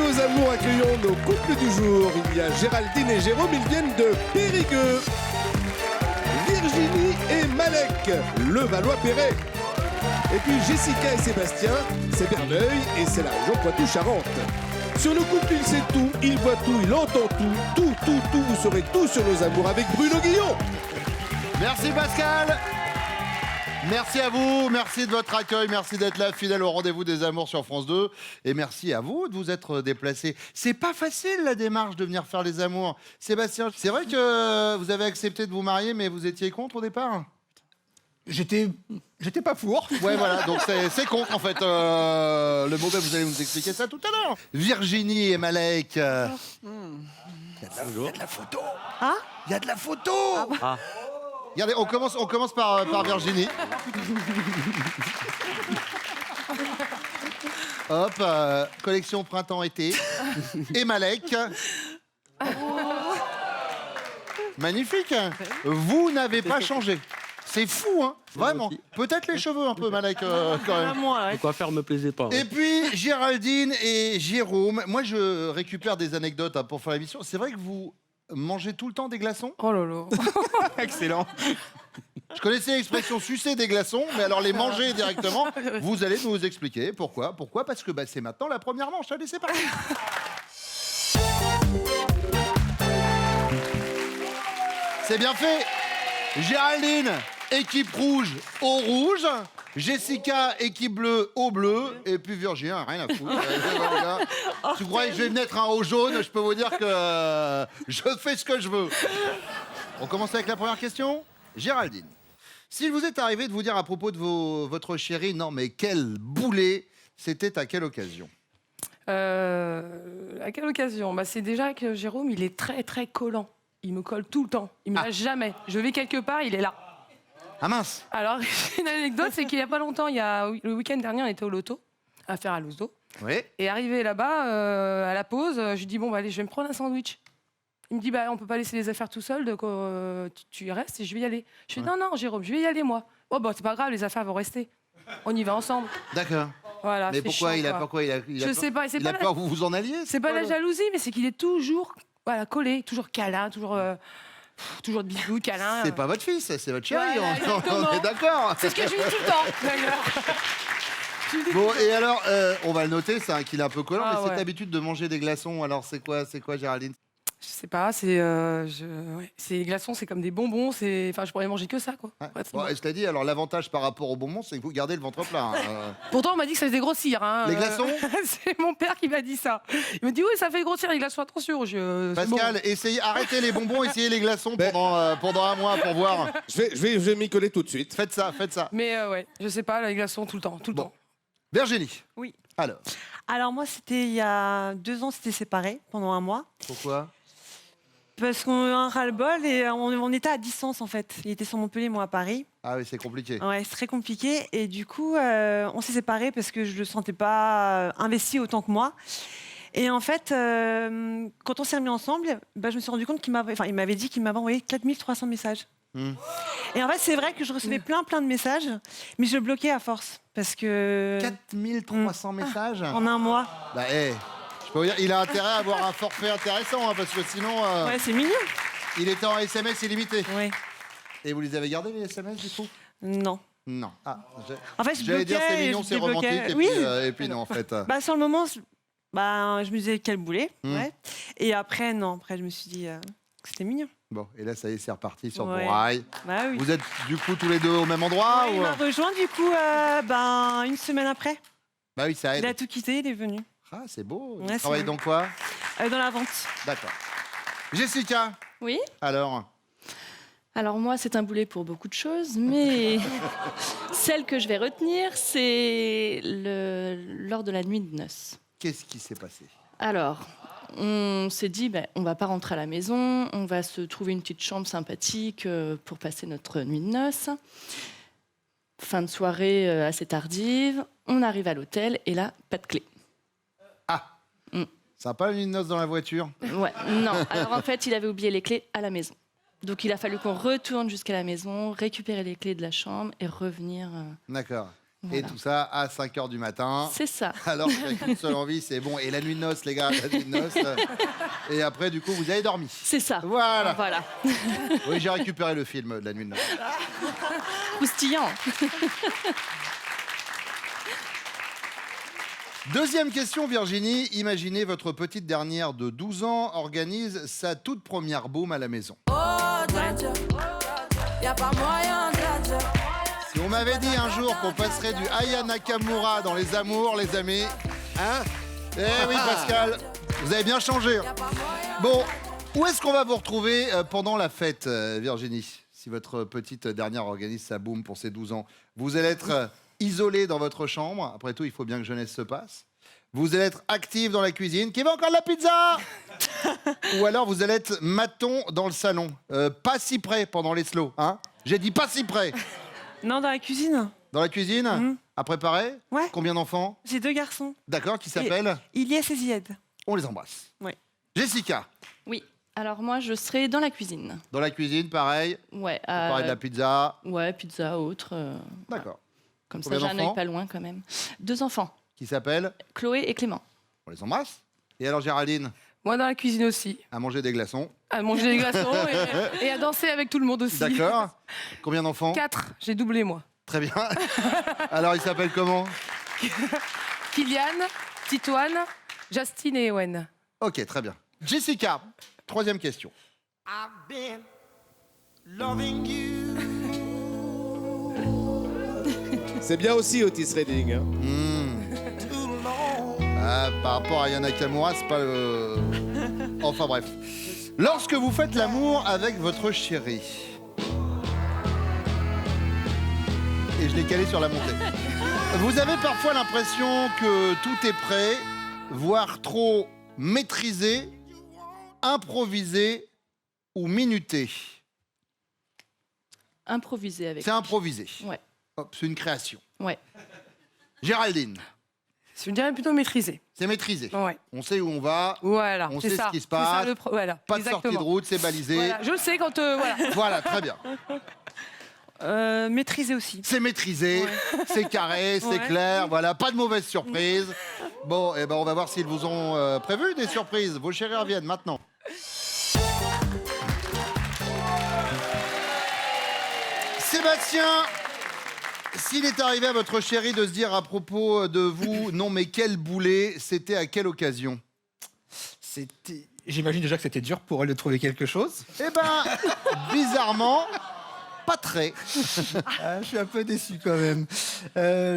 nos amours, accueillons nos couples du jour. Il y a Géraldine et Jérôme, ils viennent de Périgueux. Virginie et Malek, le Valois-Perret. Et puis Jessica et Sébastien, c'est Verneuil et c'est la région Poitou-Charentes. Sur le couple, il sait tout, il voit tout, il entend tout, tout, vous saurez tout sur nos amours avec Bruno Guillon. Merci Pascal. Merci à vous, merci de votre accueil, merci d'être là, fidèle au rendez-vous des amours sur France 2. Et merci à vous de vous être déplacés. C'est pas facile la démarche de venir faire les amours. Sébastien, c'est vrai que vous avez accepté de vous marier, mais vous étiez contre au départ ? J'étais pas four. Ouais, voilà, donc c'est contre en fait. Le mauvais, vous allez nous expliquer ça tout à l'heure. Virginie et Malek. Il y a de la photo. Hein ? Il y a de la photo. Regardez, on commence par Virginie. Hop, collection printemps-été. Et Malek. Magnifique. Vous n'avez pas changé. C'est fou, hein. Vraiment. Peut-être les cheveux un peu, Malek, quand même. Le coiffeur me plaisait pas. Et puis, Géraldine et Jérôme. Moi, je récupère des anecdotes pour faire l'émission. C'est vrai que vous mangez tout le temps des glaçons ? Oh là là. Excellent. Je connaissais l'expression sucer des glaçons, mais alors les manger directement, vous allez nous expliquer pourquoi. Pourquoi ? Parce que c'est maintenant la première manche. Allez, c'est parti. C'est bien fait. Géraldine, équipe rouge au rouge. Jessica, équipe bleue au bleu. Et puis Virginie, rien à foutre. Tu croyais que je vais mettre un haut jaune ? Je peux vous dire que je fais ce que je veux. On commence avec la première question. Géraldine, s'il vous est arrivé de vous dire à propos de votre chérie, non mais quel boulet, c'était à quelle occasion ? À quelle occasion ? C'est déjà que Jérôme, il est très très collant. Il me colle tout le temps. Il me lâche jamais. Je vais quelque part, il est là. Ah mince. Alors, une anecdote, c'est qu'il y a pas longtemps, le week-end dernier, on était au loto, à faire à Lousdo. Oui. Et arrivé là-bas, à la pause, je lui dis, bon, allez, je vais me prendre un sandwich. Il me dit, on peut pas laisser les affaires tout seul, donc tu y restes et je vais y aller. Je fais, non, Jérôme, je vais y aller, moi. Oh, c'est pas grave, les affaires vont rester. On y va ensemble. D'accord. Voilà, Mais pourquoi il a Je sais pas. Il a peur que vous vous en alliez ? C'est pas la jalousie, mais c'est qu'il est toujours collé, toujours câlin, toujours de bisous, câlin. C'est pas votre fils, c'est votre chérie. Voilà, On est d'accord. C'est ce que je lui dis tout le temps, d'ailleurs. Bon, et alors, on va le noter, c'est qu'il est un peu collant, Ah, mais cette ouais. habitude de manger des glaçons, alors c'est quoi, Géraldine ? Je sais pas, c'est les glaçons, c'est comme des bonbons, je pourrais manger que ça, quoi. Ouais. Ouais, c'est Bon, bon. je t'ai dit, alors l'avantage par rapport aux bonbons, c'est que vous gardez le ventre plein. Pourtant, on m'a dit que ça faisait grossir. Hein, Les glaçons c'est mon père qui m'a dit ça. Il me dit, oui, ça fait grossir les glaçons, attention. Pascal, arrêtez les bonbons, essayez les glaçons pendant un mois pour voir. Je vais m'y coller tout de suite. Faites ça. Mais je sais pas, les glaçons tout le temps, Bon. Virginie. Oui. Alors, moi, c'était il y a 2 ans, c'était séparés pendant un mois. pourquoi ? Parce qu'on a un ras-le-bol et on était à distance, en fait. Il était sur Montpellier, moi à Paris. Ah oui, c'est compliqué. Ouais, c'est très compliqué. Et du coup, on s'est séparés parce que je le sentais pas investi autant que moi. Et en fait, quand on s'est remis ensemble, je me suis rendu compte il m'avait dit qu'il m'avait envoyé 4300 messages. Et en fait, c'est vrai que je recevais plein de messages, mais je bloquais à force. Parce que... 4300 messages En un mois. Je peux vous dire, il a intérêt à avoir un forfait intéressant, parce que sinon, Ouais, c'est mignon. il était en SMS illimité. Ouais. Et vous les avez gardés, les SMS, du coup ? Non. Non. En fait, je J'allais dire bloquais c'est et mignon, je c'est débloquais. romantique, Oui. et puis non, en fait. Sur le moment, je me disais quel boulet. Ouais. Et après, non. Après, je me suis dit que c'était mignon. Bon, et là, ça y est, c'est reparti sur Ouais. bon rail. Bah oui. Vous êtes, du coup, tous les deux au même endroit Ouais, il ou... m'a rejoint, du coup, une semaine après. Bah oui, ça aide. Il a tout quitté, il est venu. Ah, c'est beau. Ouais, Vous travaillez c'est dans quoi ? Dans la vente. D'accord. Jessica, Oui. alors Alors moi, c'est un boulet pour beaucoup de choses, mais celle que je vais retenir, c'est lors de la nuit de noces. qu'est-ce qui s'est passé ? Alors, on s'est dit, on va pas rentrer à la maison, on va se trouver une petite chambre sympathique pour passer notre nuit de noces. Fin de soirée assez tardive, on arrive à l'hôtel et là, pas de clé. Sympa, une noce dans la voiture. Ouais, non. Alors en fait, il avait oublié les clés à la maison. Donc il a fallu qu'on retourne jusqu'à la maison, récupérer les clés de la chambre et revenir. D'accord. Et tout ça à 5h du matin. C'est ça. Alors qu'il n'y a qu'une seule envie, c'est bon. Et la nuit de noces, les gars, la nuit de noces. Et après, du coup, vous avez dormi. C'est ça. Voilà. Voilà. Oui, j'ai récupéré le film de la nuit de noces. Croustillant. Deuxième question, Virginie. Imaginez votre petite dernière de 12 ans organise sa toute première boum à la maison. Si on m'avait dit un jour qu'on passerait du Aya Nakamura dans les amours, les amis, hein? Eh oui, Pascal, vous avez bien changé. Bon, où est-ce qu'on va vous retrouver pendant la fête, Virginie? Si votre petite dernière organise sa boum pour ses 12 ans, vous allez être isolé dans votre chambre. Après tout, il faut bien que jeunesse se passe. Vous allez être active dans la cuisine. Qui veut encore de la pizza? Ou alors vous allez être maton dans le salon. Pas si près pendant les slows, hein? J'ai dit pas si près. Non, dans la cuisine. Dans la cuisine? À préparer? Ouais. Combien d'enfants? J'ai 2 garçons. D'accord, qui s'appellent? Ilyes et Zied. On les embrasse. Oui. Jessica, Oui. Alors moi, je serai dans la cuisine. dans la cuisine, pareil. Ouais. Préparer de la pizza. Ouais, pizza, autre. D'accord. Comme ça, Combien j'ai un d'enfants? œil pas loin quand même. 2 enfants, Qui s'appellent? Chloé et Clément. On les embrasse. Et alors Géraldine, Moi, dans la cuisine aussi. à manger des glaçons. À manger des glaçons et à danser avec tout le monde aussi. D'accord. Combien d'enfants? 4. J'ai doublé, moi. Très bien. Alors ils s'appellent comment? Kylian, Titoine, Justine et Owen. Ok, très bien. Jessica, troisième question. C'est bien aussi Otis Redding. Hein. Ah, par rapport à Yana Nakamura, c'est pas le... Enfin bref. Lorsque vous faites l'amour avec votre chérie... Et je l'ai calé sur la montée. Vous avez parfois l'impression que tout est prêt, voire trop maîtrisé, improvisé ou minuté. Improvisé avec. C'est improvisé. Ouais. Hop, c'est une création. Ouais. Géraldine, Je dirais plutôt maîtrisé. c'est maîtrisé. Ouais. On sait où on va, Voilà. On c'est sait ça. ce qui se C'est ça, passe. voilà. pas de sortie de Exactement. route, c'est balisé. Voilà. Je le sais quand. Voilà. Voilà, très bien. Maîtrisé aussi. C'est maîtrisé, c'est carré, c'est Ouais. clair, voilà, pas de mauvaise surprise. Bon, et ben on va voir s'ils vous ont prévu des surprises. Vos chéris reviennent maintenant. Sébastien, s'il est arrivé à votre chéri de se dire à propos de vous, non mais quel boulet, c'était à quelle occasion? J'imagine déjà que c'était dur pour elle de trouver quelque chose. Eh ben, bizarrement, pas très. Ah, je suis un peu déçu quand même.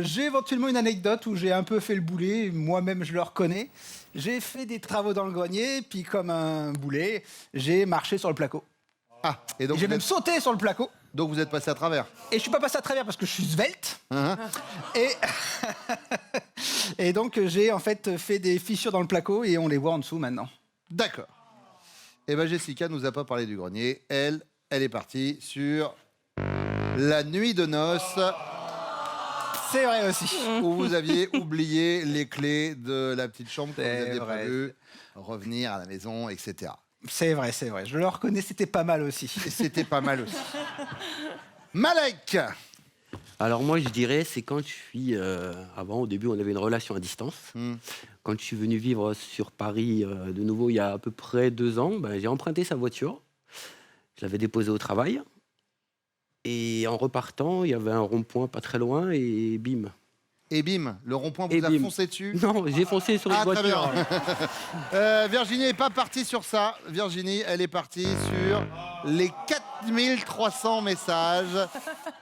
J'ai éventuellement une anecdote où j'ai un peu fait le boulet, moi-même je le reconnais. J'ai fait des travaux dans le grenier, puis comme un boulet, j'ai marché sur le placo. Ah, et donc, J'ai vous même êtes, sauté sur le placo. donc vous êtes passé à travers. Et je suis pas passé à travers parce que je suis svelte. Et... et donc j'ai en fait fait des fissures dans le placo et on les voit en dessous maintenant. D'accord. Eh ben Jessica nous a pas parlé du grenier. Elle est partie sur la nuit de noces C'est vrai aussi. où vous aviez oublié les clés de la petite chambre que vous C'est aviez vrai. prévu revenir à la maison, etc. C'est vrai, c'est vrai. Je le reconnais, c'était pas mal aussi. Et c'était pas mal aussi. Malek, Alors moi, je dirais, c'est quand je suis... avant, au début, on avait une relation à distance. Quand je suis venu vivre sur Paris de nouveau, il y a à peu près 2 ans, ben, j'ai emprunté sa voiture. Je l'avais déposée au travail. Et en repartant, il y avait un rond-point pas très loin et bim. et bim, le rond-point vous Et a bim. foncé dessus. Non, j'ai foncé sur une Ah, très voiture. bien. Virginie n'est pas partie sur ça. Virginie, elle est partie sur les 4300 messages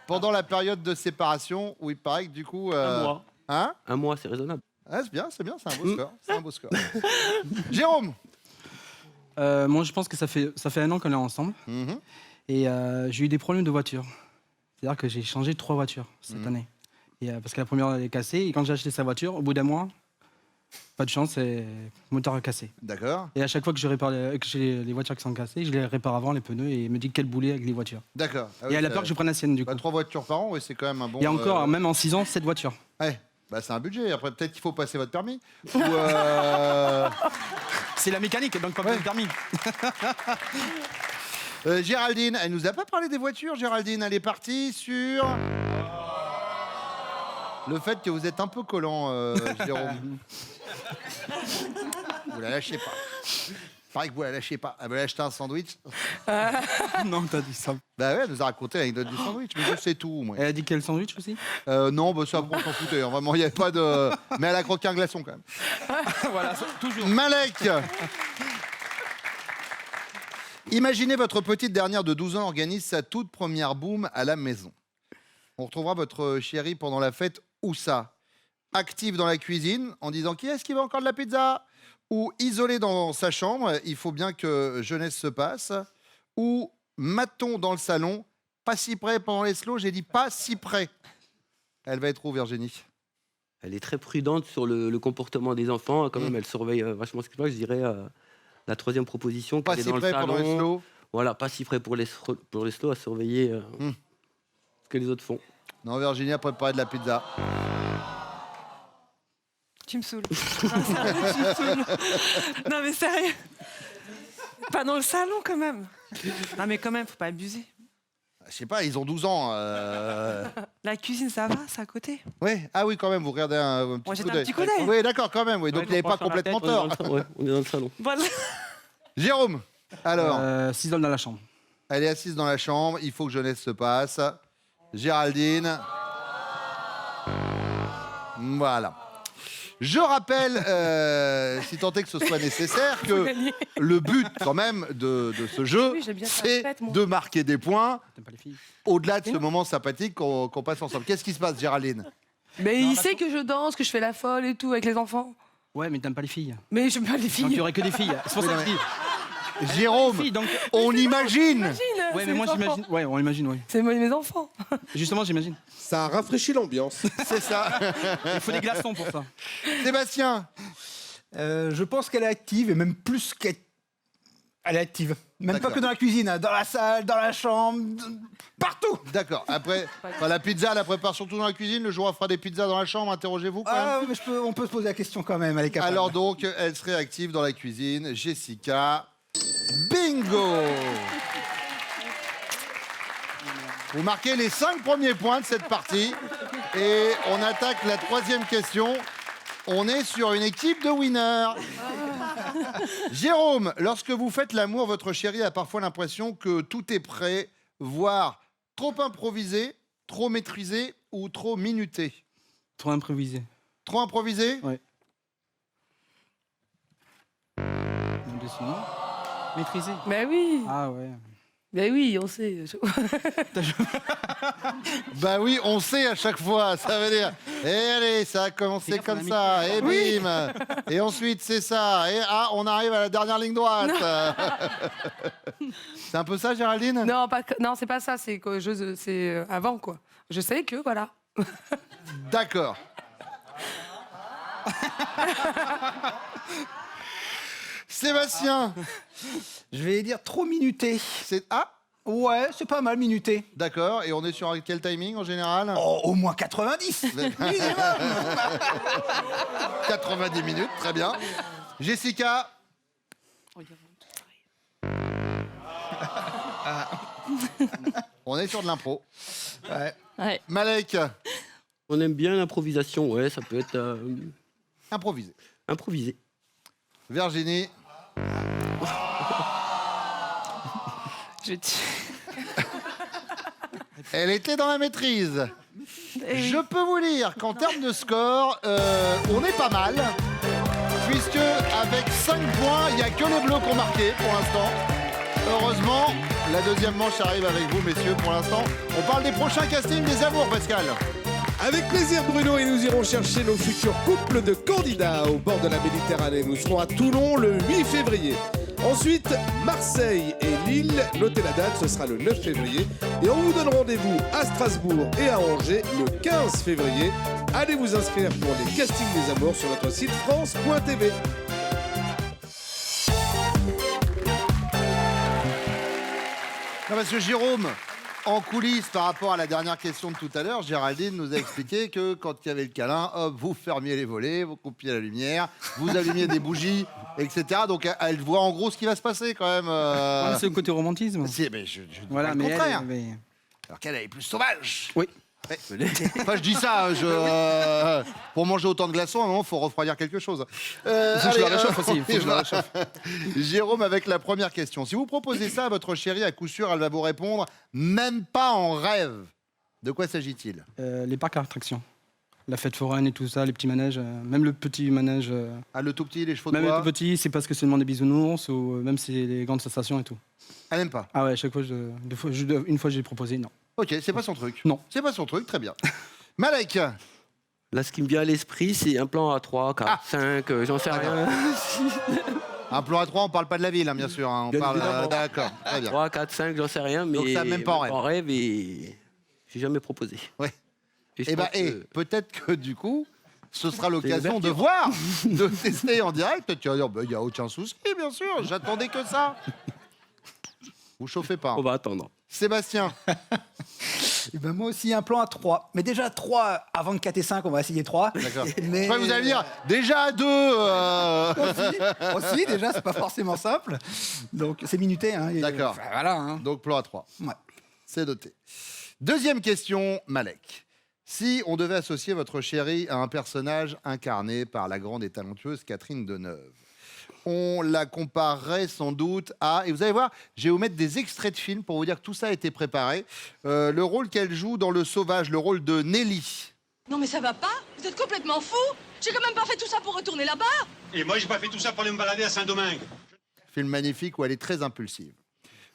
pendant la période de séparation où il paraît que du coup... Un mois. Hein? Un mois, c'est raisonnable. Ah, c'est bien, c'est un beau score. C'est un beau score. Jérôme. Moi, je pense que ça fait 1 an qu'on est ensemble. Mhm. Et j'ai eu des problèmes de voiture. C'est-à-dire que j'ai changé 3 voitures cette année. Et, parce que la première elle est cassée. Et quand j'ai acheté sa voiture, au bout d'1 mois, pas de chance, c'est moteur cassé. D'accord, Et à chaque fois que que j'ai les voitures qui sont cassées, je les répare avant les pneus et il me dit quel boulet avec les voitures. d'accord. Ah Et oui, elle a ça- peur que je prenne la sienne du coup. 3 voitures par an, oui, c'est quand même un bon... Et encore, même en 6 ans, 7 voitures. Ouais, bah, c'est un budget. Après, peut-être qu'il faut passer votre permis. Ou, C'est la mécanique, donc pas besoin de permis. Géraldine, elle nous a pas parlé des voitures, Géraldine. Elle est partie sur... le fait que vous êtes un peu collant, Jérôme. Vous la lâchez pas. Pareil que vous la lâchez pas. Elle veut acheter un sandwich. Non, t'as dit ça. Bah ouais, elle nous a raconté l'anecdote du sandwich, mais je sais tout, moi. Elle a dit quel sandwich aussi? Non, bah ça, on s'en foutait. Hein. Vraiment, il n'y avait pas de... Mais elle a croqué un glaçon, quand même. Voilà, toujours. Malek. Imaginez votre petite dernière de 12 ans organise sa toute première boum à la maison. On retrouvera votre chérie pendant la fête où ça? Active dans la cuisine en disant qui est-ce qui veut encore de la pizza? Ou isolée dans sa chambre, il faut bien que jeunesse se passe. Ou maton dans le salon, pas si près pendant les slows, j'ai dit pas si près. Elle va être où, Virginie? Elle est très prudente sur le comportement des enfants. Quand même, elle surveille vachement ce qui se passe. Je dirais la troisième proposition. Pas qu'elle est si dans le près pendant les salon. slows. Voilà, pas si près pour les slows, à surveiller ce que les autres font. Non, Virginie a préparé de la pizza. Tu me saoules. Non, sérieux, tu me saoules. Non, mais sérieux. Pas dans le salon, quand même. Non, mais quand même, faut pas abuser. Je sais pas, ils ont 12 ans. La cuisine, ça va, c'est à côté. Ouais. Ah oui, quand même, vous regardez un petit Moi, coup jette un d'œil. petit coup d'œil. Oui, d'accord, quand même. Oui. Donc, Ouais, il n'avait pas on prend sur la complètement tête, tort. On est dans le salon. Voilà. Jérôme, alors, S'isole dans la chambre. elle est assise dans la chambre. Il faut que jeunesse se passe. Géraldine. Voilà. Je rappelle, si tant est que ce soit nécessaire, que le but quand même de ce jeu, Oui, j'ai bien fait c'est la fête, moi. de marquer des points T'aimes pas les filles? au-delà de ce moment sympathique qu'on passe ensemble. Qu'est-ce qui se passe, Géraldine? Mais il sait que je danse, que je fais la folle et tout avec les enfants. Ouais, mais t'aimes pas les filles. Mais j'aime pas les Donc il y filles. aurait que des filles. C'est pour ça que je dis. Jérôme, Filles, donc... on imagine. Imagine, Ouais, c'est mais moi mes enfants. j'imagine. Ouais, on imagine, ouais. C'est mes enfants. Justement, j'imagine. Ça a rafraîchi l'ambiance. C'est ça. Il faut des glaçons pour ça. Sébastien, Je pense qu'elle est active et même plus qu'elle elle est active. Même D'accord. pas que dans la cuisine, hein, dans la salle, dans la chambre, partout. d'accord. Après, la pizza, elle la prépare surtout dans la cuisine. Le jour où elle fera des pizzas dans la chambre, interrogez-vous quand même. Ah, mais on peut se poser la question quand même, elle est capable. Alors donc, elle serait active dans la cuisine. Jessica, bingo! Vous marquez les 5 premiers points de cette partie. Et on attaque la 3e question. On est sur une équipe de winners. Jérôme, lorsque vous faites l'amour, votre chérie a parfois l'impression que tout est prêt, voire trop improvisé, trop maîtrisé ou trop minuté. Trop improvisé. Trop improvisé? Ouais. Même dessus, non? Maîtrisé. Mais oui. Ah ouais. Mais oui, on sait. Bah oui, on sait à chaque fois, ça veut dire. Et allez, ça a commencé Fais gaffe, comme on a mis- ça, et bim. Et ensuite, c'est ça. Et on arrive à la dernière ligne droite. C'est un peu ça, Géraldine? Non, non, c'est pas ça. C'est que c'est avant quoi. Je sais que voilà. D'accord. Sébastien, Je vais dire trop minuté. c'est... Ah, Ouais, c'est pas mal minuté. d'accord. Et on est sur quel timing en général? Oh, au moins 90 minimum. 90 minutes, très bien. Jessica, on est sur de l'impro. Ouais. Ouais. Malek, On aime bien l'improvisation, ouais, ça peut être improvisé. improvisé. Virginie, elle était dans la maîtrise. Je peux vous dire qu'en termes de score, on est pas mal. Puisque avec 5 points, il n'y a que les bleus qui ont marqué pour l'instant. Heureusement, la deuxième manche arrive avec vous, messieurs, pour l'instant. On parle des prochains castings des amours, Pascal. Avec plaisir Bruno et nous irons chercher nos futurs couples de candidats au bord de la Méditerranée. Nous serons à Toulon le 8 février. Ensuite, Marseille et Lille. Notez la date, ce sera le 9 février. Et on vous donne rendez-vous à Strasbourg et à Angers le 15 février. Allez vous inscrire pour les castings des amours sur notre site France.tv. Non, parce que Jérôme, en coulisses, par rapport à la dernière question de tout à l'heure, Géraldine nous a expliqué que quand il y avait le câlin, hop, vous fermiez les volets, vous coupiez la lumière, vous allumiez des bougies, etc. Donc elle voit en gros ce qui va se passer quand même. Ouais, c'est le côté romantisme. Si, mais je dis Voilà, pas le mais contraire. elle, mais- Alors qu'elle est plus sauvage. Oui. Enfin, je dis ça, pour manger autant de glaçons, à un moment, il faut refroidir quelque chose. Faut que je le réchauffe aussi. Faut que je le réchauffe. Jérôme, avec la première question. Si vous proposez ça à votre chérie, à coup sûr, elle va vous répondre, même pas en rêve. De quoi s'agit-il? Les parcs à attractions. La fête foraine et tout ça, les petits manèges, même le petit manège. Ah, le tout petit, les chevaux de Même le bois? tout petit, c'est parce que c'est demande des bisounours ou même c'est les grandes sensations et tout. Elle n'aime pas. Ah ouais, chaque fois, une fois j'ai proposé, non. Ok, c'est pas son truc. Non. C'est pas son truc, très bien. Malek. Là, ce qui me vient à l'esprit, c'est un plan à 3, 4, 5, j'en sais rien. Un plan à 3, on parle pas de la ville, hein, bien sûr. On Bien parle. évidemment. D'accord, très bien. 3, 4, 5, j'en sais rien, mais Donc ça, même pas en rêve. et j'ai jamais proposé. Ouais. Et je Eh ben, pense que- peut-être que du coup, ce sera l'occasion de l'ouverture. voir, de tester en direct. Tu vas dire, il n'y a aucun souci, bien sûr, j'attendais que ça. Vous chauffez pas. On va attendre. Sébastien, Et ben moi aussi, un plan à 3. Mais déjà 3, avant de 4 et 5, on va essayer 3. d'accord. Mais Après, vous allez dire, déjà à 2. aussi, déjà, c'est pas forcément simple. Donc, c'est minuté. Hein, et- D'accord. enfin, voilà. Hein. Donc, plan à 3. Ouais. C'est noté. Deuxième question, Malek. Si on devait associer votre chérie à un personnage incarné par la grande et talentueuse Catherine Deneuve, on la comparerait sans doute à... Et vous allez voir, je vais vous mettre des extraits de films pour vous dire que tout ça a été préparé. Le rôle qu'elle joue dans Le Sauvage, le rôle de Nelly. Non mais ça va pas? Vous êtes complètement fou? J'ai quand même pas fait tout ça pour retourner là-bas. Et moi, j'ai pas fait tout ça pour aller me balader à Saint-Domingue. Film magnifique où elle est très impulsive.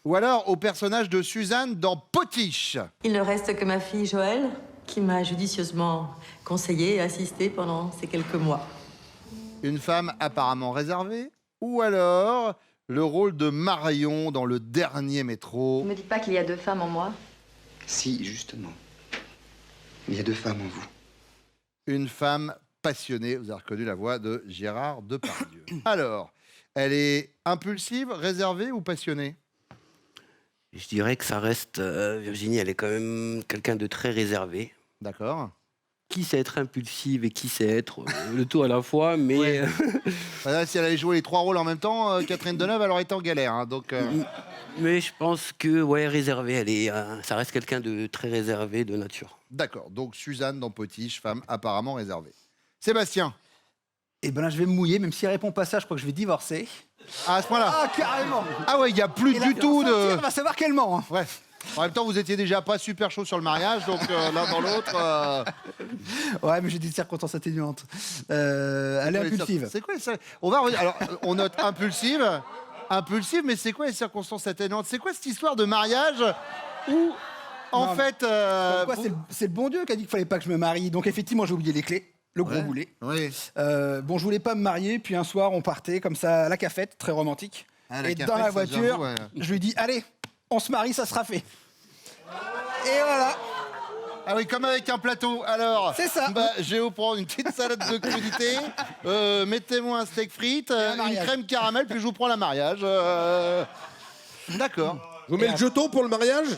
Ou alors au personnage de Suzanne dans Potiche. Il ne reste que ma fille Joëlle, qui m'a judicieusement conseillé et assisté pendant ces quelques mois. Une femme apparemment réservée. Ou alors le rôle de Marion dans Le Dernier Métro. Ne me dites pas qu'il y a 2 femmes en moi. Si, justement. Il y a 2 femmes en vous. Une femme passionnée. Vous avez reconnu la voix de Gérard Depardieu. Alors, elle est impulsive, réservée ou passionnée? Je dirais que ça reste... Virginie, elle est quand même quelqu'un de très réservé. D'accord. Qui sait être impulsive et qui sait être le tout à la fois, mais... Ouais. Voilà, si elle avait joué les 3 rôles en même temps, Catherine Deneuve, elle aurait été en galère. Hein, donc, Mais je pense que, ouais, réservée, elle est... ça reste quelqu'un de très réservé de nature. D'accord. Donc, Suzanne dans Potiche, femme apparemment réservée. Sébastien. Et ben là, je vais me mouiller, même si elle répond pas ça, je crois que je vais divorcer. Ah, à ce point-là. Ah, carrément. Ah ouais, il n'y a plus Et là, du tout de... On va savoir qu'elle ment. Hein. Ouais. En même temps, vous étiez déjà pas super chaud sur le mariage, donc l'un dans l'autre... Ouais, mais j'ai des circonstances atténuantes. Elle est impulsive. C'est quoi ça? On va revenir. Alors, on note impulsive. Impulsive, mais c'est quoi les circonstances atténuantes? C'est quoi cette histoire de mariage où, en Non, fait... Comme quoi, vous- c'est le bon Dieu qui a dit qu'il fallait pas que je me marie. Donc effectivement, j'ai oublié les clés. Le gros boulet. Oui. Bon, je voulais pas me marier, puis un soir, on partait comme ça à la cafette, très romantique. Ah, la et cafette, dans la ça, voiture, j'avoue, ouais. je lui dis, allez, on se marie, ça sera fait. Et voilà. Ah oui, comme avec un plateau. Alors, C'est ça. Bah, je vais vous prendre une petite salade de crudité. Mettez-moi un steak frites, un une mariage. crème caramel, puis je vous prends la mariage. D'accord. Je vous mets le jeton pour le mariage?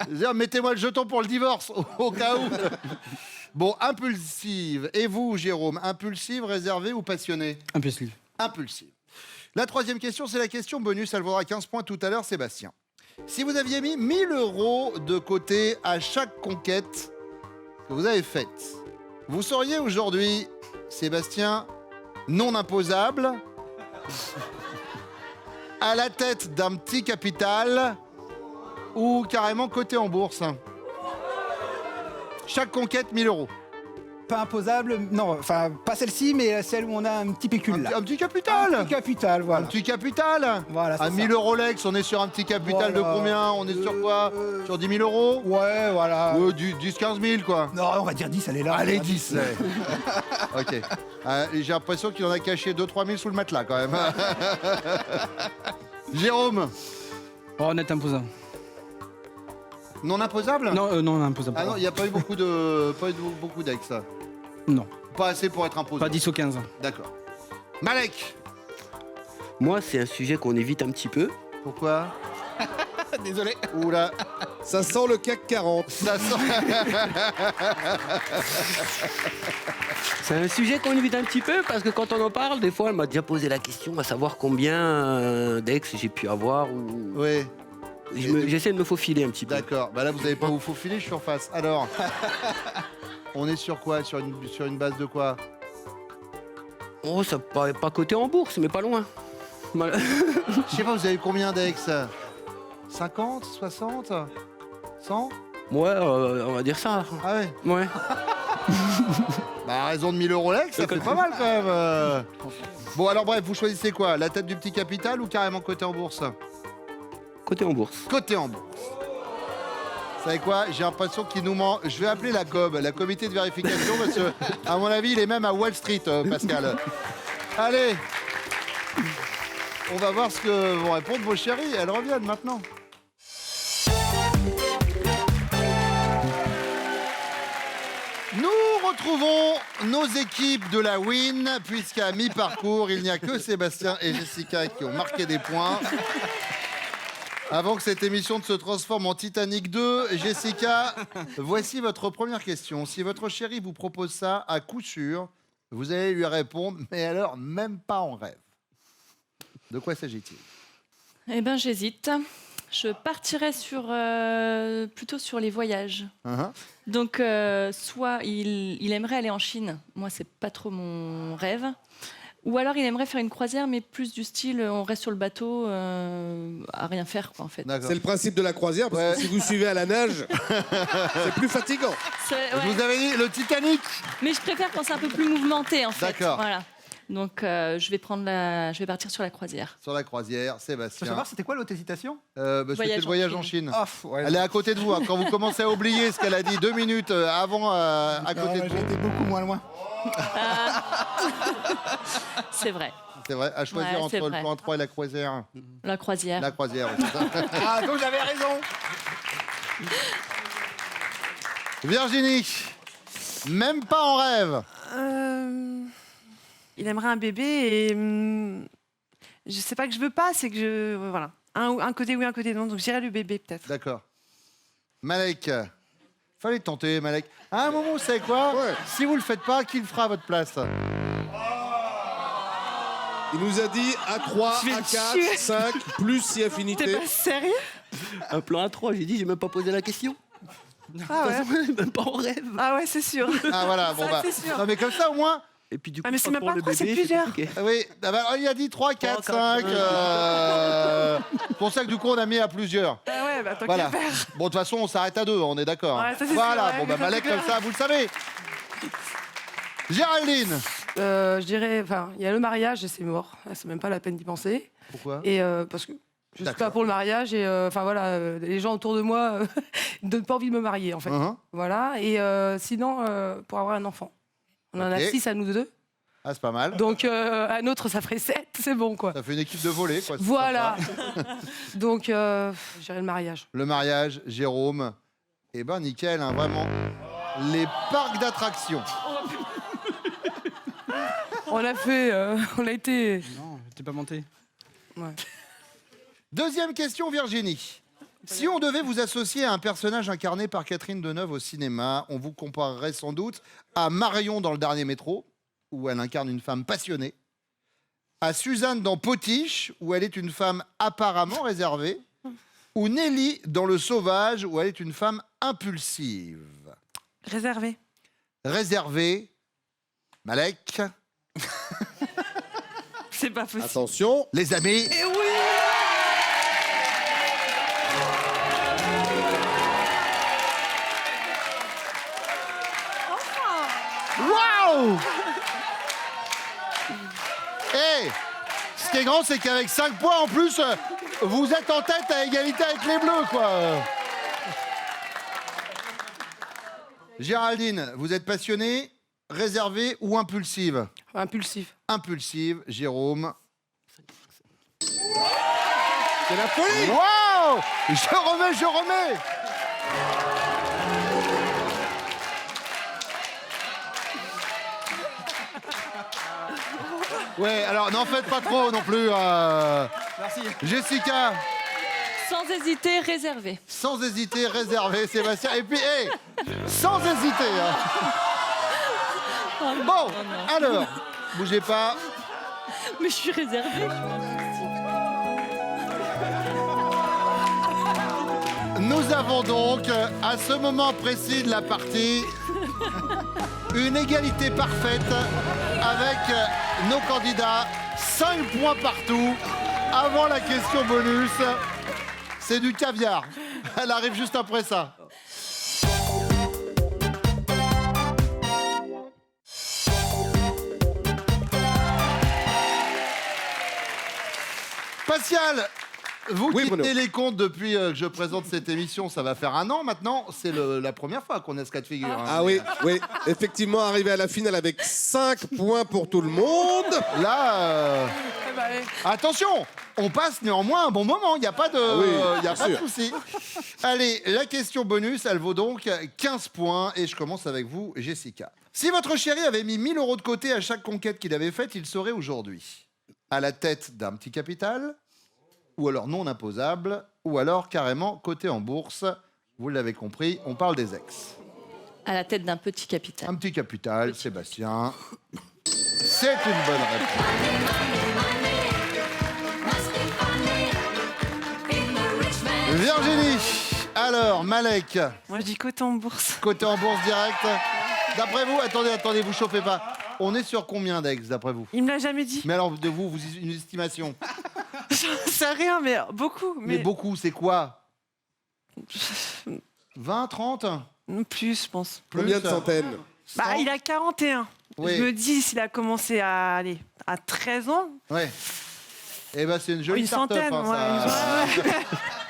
C'est-à-dire, mettez-moi le jeton pour le divorce, au cas où. Bon, impulsive. Et vous, Jérôme, impulsive, réservée ou passionnée? Impulsive. Impulsive. La troisième question, c'est la question bonus. Elle vaudra 15 points tout à l'heure, Sébastien. Si vous aviez mis 1 000 € de côté à chaque conquête que vous avez faite, vous seriez aujourd'hui, Sébastien, non imposable, à la tête d'un petit capital ou carrément coté en bourse? Chaque conquête, 1 000 €. Pas imposable, non, enfin, pas celle-ci, mais celle où on a un petit pécule là. Un petit capital. Un petit capital, voilà. Un petit capital. Voilà, c'est À ça. 1000 € Lex, on est sur un petit capital de Voilà. combien? On est sur quoi? Sur 10 000 €? Ouais, voilà. 10-15 000 quoi. Non, on va dire 10, elle est là. Allez, on va dire 10. Ouais. Ok. J'ai l'impression qu'il en a caché 2-3 000 sous le matelas quand même. Jérôme, Oh, honnête imposable. non imposable? Non, non, imposable. Ah non, il n'y a pas eu beaucoup d'ex. Ça. Non, Pas assez pour être imposable. pas 10 ou 15. D'accord. Malek, Moi, c'est un sujet qu'on évite un petit peu. pourquoi? Désolé. Oula, Ça sent le CAC 40. ça sent. C'est un sujet qu'on évite un petit peu parce que quand on en parle, des fois, elle m'a déjà posé la question à savoir combien d'ex j'ai pu avoir ou... Oui. J'essaie de me faufiler un petit peu. D'accord. Bah là, vous n'avez pas vous faufiler, je suis en face. Alors, on est sur quoi, sur une base de quoi? Oh, ça pas coté en bourse, mais pas loin. Voilà. Je sais pas, vous avez combien d'ex? 50, 60, 100? Ouais, on va dire ça. Ah ouais? Ouais. Bah, à raison de 1000 euros l'ex, ça fait pas mal quand même. Bon, alors bref, vous choisissez quoi? La tête du petit capital ou carrément côté en bourse? Côté en bourse. Côté en bourse. Vous savez quoi? J'ai l'impression qu'il nous ment. Je vais appeler la COB, la comité de vérification, parce que, à mon avis, il est même à Wall Street, Pascal. Allez, on va voir ce que vont répondre vos chéris. Elles reviennent maintenant. Nous retrouvons nos équipes de la Win, puisqu'à mi-parcours, il n'y a que Sébastien et Jessica qui ont marqué des points. Avant que cette émission ne se transforme en Titanic 2, Jessica, voici votre première question. Si votre chéri vous propose ça, à coup sûr, vous allez lui répondre, mais alors même pas en rêve. De quoi s'agit-il? Eh ben, j'hésite. Je partirais plutôt sur les voyages. Donc, soit il aimerait aller en Chine. Moi, c'est pas trop mon rêve. Ou alors, il aimerait faire une croisière, mais plus du style, on reste sur le bateau à rien faire, quoi, en fait. C'est le principe de la croisière, parce que si vous suivez à la nage, c'est plus fatigant. Je vous avais dit le Titanic. Mais je préfère quand c'est un peu plus mouvementé, en fait. D'accord. Voilà. Donc, je vais partir sur la croisière. Sur la croisière, Je veux Sébastien. savoir, c'était quoi l'autre hésitation? C'était le voyage en Chine. Ouais. Elle est à côté de vous. Hein. Quand vous commencez à oublier ce qu'elle a dit 2 minutes avant, à côté de vous. J'étais beaucoup moins loin. C'est vrai. C'est vrai, à choisir Ouais, entre c'est le vrai. plan 3 et la croisière. La croisière. La croisière, oui, c'est ça. Ah, donc j'avais raison. Virginie, même pas en rêve. Il aimerait un bébé et je sais pas que je veux pas, c'est que je voilà un côté oui, un côté non. Donc j'irai le bébé peut-être. D'accord. Malek, fallait tenter, Malek. À un moment, vous savez quoi? Si vous le faites pas, qui le fera à votre place? Il nous a dit A3, A4, 5, plus si affinité. T'es pas sérieux? Un plan A3, j'ai dit, j'ai même pas posé la question. Ah ouais. Même pas en rêve. Ah ouais, c'est sûr. Ah voilà, bon Ça, bah. c'est sûr. Non mais comme ça au moins. Et puis du coup, Ah mais c'est même pour pas le trois, c'est bébé, plusieurs. compliqué. Oui, ah bah, il a dit 3, 4, 5. C'est pour ça que du coup on a mis à plusieurs. Ah ouais, bah tant Voilà. qu'à faire. Bon, de toute façon, on s'arrête à 2, on est d'accord. Ouais, ça, c'est voilà, sûr, bon, ouais. bah, Malek, comme ça, vous le savez. Géraldine. Je dirais, enfin, il y a le mariage et c'est mort. C'est même pas la peine d'y penser. Pourquoi? Et parce que je suis D'accord. pas pour le mariage et enfin voilà, les gens autour de moi ne donnent pas envie de me marier en fait. Voilà. Et sinon, pour avoir un enfant, on en a Ok. 6 à nous deux. Ah, c'est pas mal. Donc un autre, ça ferait 7, c'est bon quoi. Ça fait une équipe de volée, quoi. c'est Voilà. sympa. Donc j'irai le mariage. Le mariage, Jérôme. Eh ben, nickel, hein, vraiment. Les parcs d'attractions. On a fait, on a été. Non, t'es pas monté. Ouais. Deuxième question, Virginie. Si on devait vous associer à un personnage incarné par Catherine Deneuve au cinéma, on vous comparerait sans doute à Marion dans Le Dernier Métro, où elle incarne une femme passionnée, à Suzanne dans Potiche, où elle est une femme apparemment réservée, ou Nelly dans Le Sauvage, où elle est une femme impulsive. Réservé. Réservée. Malek. C'est pas possible. Attention. Les amis. Et oui. Waouh! Hey, ce qui est grand, c'est qu'avec 5 points en plus, vous êtes en tête à égalité avec les Bleus, quoi. Géraldine, vous êtes passionnée, réservée ou impulsive? Impulsif. Impulsive, Jérôme. C'est la folie. Waouh! Je remets. Ouais, alors n'en faites pas trop non plus. Merci. Jessica, Sans hésiter, réservé. sans hésiter, réservé, Sébastien. Et puis, hey, sans hésiter. Hein. Bon, alors, bougez pas. Mais je suis réservée. Nous avons donc, à ce moment précis de la partie, une égalité parfaite avec nos candidats. 5 points partout. Avant la question bonus, c'est du caviar. Elle arrive juste après ça. Pascal, vous qui tenez les comptes depuis que je présente cette émission, ça va faire 1 an maintenant. C'est la première fois qu'on a ce cas de figure. Hein. Ah oui, oui. Effectivement, arrivé à la finale avec 5 points pour tout le monde. Là, attention, on passe néanmoins un bon moment. Il n'y a pas de souci. Allez, la question bonus, elle vaut donc 15 points. Et je commence avec vous, Jessica. Si votre chéri avait mis 1 000 € de côté à chaque conquête qu'il avait faite, il serait aujourd'hui à la tête d'un petit capital, ou alors non imposable, ou alors carrément coté en bourse. Vous l'avez compris, on parle des ex. À la tête d'un petit capital. Un petit capital, Sébastien. C'est une bonne réponse. Virginie. Alors, Malek. Moi, je dis coté en bourse. Coté en bourse direct. D'après vous, attendez, vous chauffez pas. On est sur combien d'ex, d'après vous? Il me l'a jamais dit. Mais alors, de vous, une estimation? J'en sais rien, mais beaucoup. Mais beaucoup, c'est quoi? 20, 30? Plus, je pense. Combien de centaines? Bah, il a 41. Oui. Je me dis, s'il a commencé à 13 ans... Ouais. Eh ben, c'est une jolie Une start-up. centaine, Hein, ça.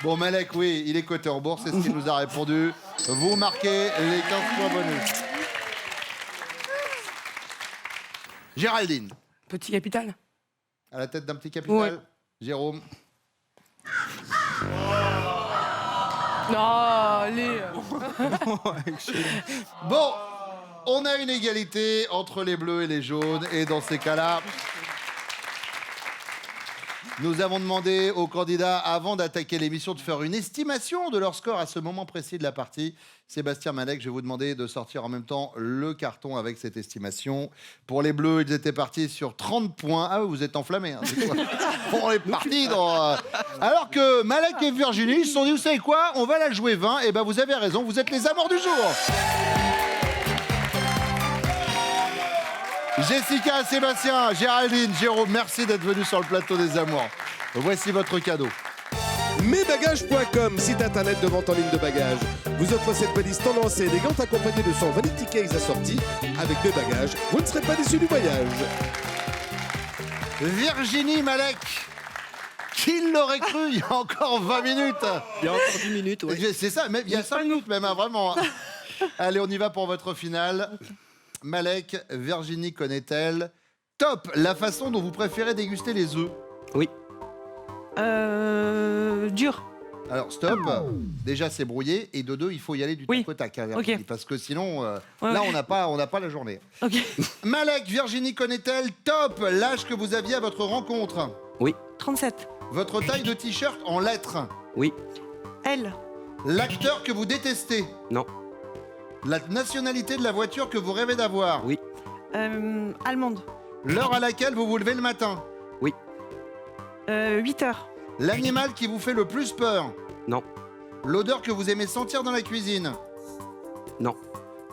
Bon, Malek, oui, il est coté en bourse, c'est ce qu'il nous a répondu. Vous marquez les 15 points bonus. Géraldine. Petit capital. À la tête d'un petit capital. Ouais. Jérôme. Non, allez. Bon, on a une égalité entre les bleus et les jaunes. Et dans ces cas-là, nous avons demandé aux candidats, avant d'attaquer l'émission, de faire une estimation de leur score à ce moment précis de la partie. Sébastien, Malek, je vais vous demander de sortir en même temps le carton avec cette estimation. Pour les bleus, ils étaient partis sur 30 points. Ah, vous êtes enflammés. Hein, c'est quoi? On est partis dans... Alors que Malek et Virginie se sont dit, vous savez quoi? On va la jouer 20. Et ben, vous avez raison, vous êtes les amours du jour. Jessica, Sébastien, Géraldine, Jérôme, merci d'être venus sur le plateau des amours. Voici votre cadeau. Mesbagages.com, site internet de vente en ligne de bagages, vous offre cette valise tendance et élégante accompagnée de son vanity case assorti. Avec Mes Bagages, vous ne serez pas déçus du voyage. Virginie, Malek, qui l'aurait cru il y a encore 20 minutes? Il y a encore 10 minutes, ouais. C'est ça, même, il y a 5 minutes même, hein, vraiment. Allez, on y va pour votre finale. Malek, Virginie connaît-elle? Top, la façon dont vous préférez déguster les œufs. Oui. Dur. Alors, stop. Déjà, c'est brouillé. Et de deux, il faut y aller du tac au tac. Hein, okay. Parce que sinon, ouais, là, ouais. on n'a pas la journée. Ok. Malek, Virginie connaît-elle? Top, l'âge que vous aviez à votre rencontre. Oui. 37. Votre taille de t-shirt en lettres. Oui. L. L'acteur que vous détestez. Non. La nationalité de la voiture que vous rêvez d'avoir. Oui. Allemande. L'heure à laquelle vous vous levez le matin. Oui. 8 heures. L'animal qui vous fait le plus peur. Non. L'odeur que vous aimez sentir dans la cuisine. Non.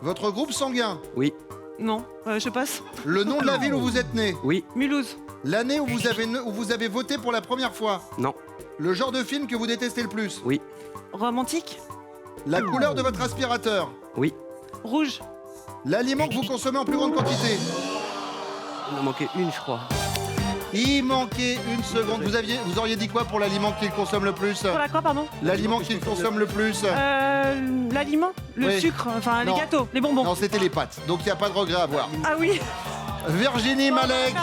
Votre groupe sanguin. Oui. Non, je passe. Le nom de la ville où vous êtes né. Oui. Mulhouse. L'année où vous avez voté pour la première fois. Non. Le genre de film que vous détestez le plus. Oui. Romantique. La couleur de votre aspirateur. Oui. Rouge. L'aliment que vous consommez en plus grande quantité. Il en manquait une, je crois. Il manquait une seconde. Vous auriez dit quoi pour l'aliment qu'il consomme le plus? Pour la quoi, pardon? L'aliment qu'il consomme le plus. L'aliment. Le Oui. sucre. Enfin, Non. les gâteaux, les bonbons. Non, c'était les pâtes. Donc il n'y a pas de regret à avoir. Ah oui. Virginie, Malek,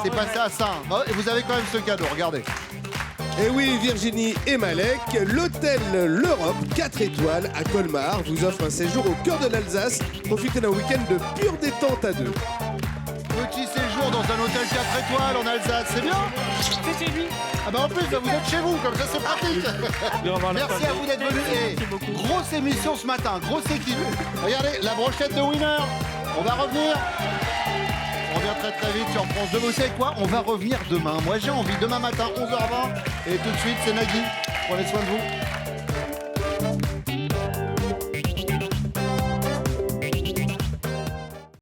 c'est passé à ça. Et vous avez quand même ce cadeau, regardez. Et oui, Virginie et Malek, l'hôtel L'Europe 4 étoiles à Colmar vous offre un séjour au cœur de l'Alsace. Profitez d'un week-end de pure détente à deux. Petit séjour dans un hôtel 4 étoiles en Alsace, c'est bien? C'est chez lui. Ah bah en plus, vous êtes chez vous, comme ça c'est pratique. Merci à vous d'être venus. Et grosse émission ce matin, grosse équipe. Regardez, la brochette de winner. On va revenir. On revient très très vite sur France 2. Vous savez quoi? On va revenir demain. Moi j'ai envie, demain matin, 11h20. Et tout de suite, c'est Nagui. Prenez soin de vous.